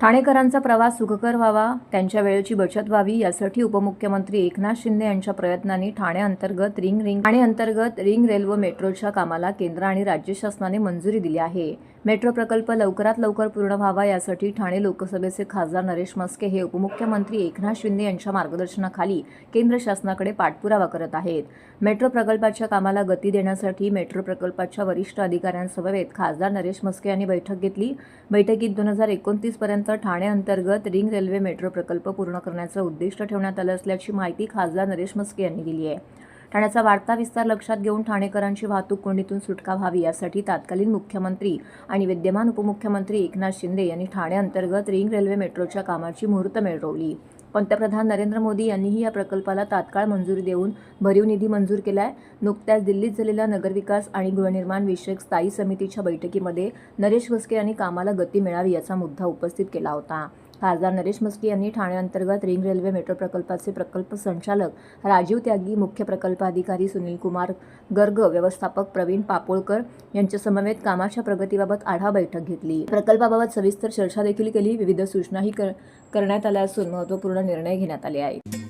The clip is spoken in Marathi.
ठाणेकरांचा प्रवास सुखकर व्हावा, त्यांच्या वेळेची बचत व्हावी यासाठी उपमुख्यमंत्री एकनाथ शिंदे यांच्या प्रयत्नांनी ठाणे अंतर्गत रिंग रेल्वे मेट्रोच्या कामाला केंद्र आणि राज्य शासनाने मंजुरी दिली आहे. मेट्रो प्रकल्प लवकरात लवकर पूर्ण व्हावा यासाठी ठाणे लोकसभेचे खासदार नरेश म्हस्के हे उपमुख्यमंत्री एकनाथ शिंदे यांच्या मार्गदर्शनाखाली केंद्र शासनाकडे पाठपुरावा करत आहेत. मेट्रो प्रकल्पाच्या कामाला गती देण्यासाठी मेट्रो प्रकल्पाच्या वरिष्ठ अधिकाऱ्यांसमवेत खासदार नरेश म्हस्के यांनी बैठक घेतली. बैठकीत 2029 पर्यंत ठाणे अंतर्गत रिंग रेल्वे मेट्रो प्रकल्प पूर्ण करण्याचं उद्दिष्ट ठेवण्यात आलं असल्याची माहिती खासदार नरेश म्हस्के यांनी दिली आहे. ठाण्याचा वाढता विस्तार लक्षात घेऊन ठाणेकरांची वाहतूक कोंडीतून सुटका व्हावी यासाठी तत्कालीन मुख्यमंत्री आणि विद्यमान उपमुख्यमंत्री एकनाथ शिंदे यांनी ठाणे अंतर्गत रिंग रेल्वे मेट्रोच्या कामाची मुहूर्तमेढ रोवली. पंतप्रधान नरेंद्र मोदी यांनीही या प्रकल्पाला तात्काळ मंजुरी देऊन भरीव निधी मंजूर केलाय. नुकत्याच दिल्लीत झालेल्या नगरविकास आणि गृहनिर्माण विषयक स्थायी समितीच्या बैठकीमध्ये नरेश म्हस्के यांनी कामाला गती मिळावी याचा मुद्दा उपस्थित केला होता. खासदार नरेश म्हस्के यांनी ठाणे अंतर्गत रिंग रेल्वे मेट्रो प्रकल्पाचे प्रकल्प संचालक राजीव त्यागी, मुख्य प्रकल्प अधिकारी सुनील कुमार गर्ग, व्यवस्थापक प्रवीण पापोळकर यांच्या समवेत कामाच्या प्रगतीबाबत आढावा बैठक घेतली. प्रकल्पाबाबत सविस्तर चर्चा देखील केली. विविध सूचनाही करण्यात आल्या असून महत्त्वपूर्ण निर्णय घेण्यात आले आहेत.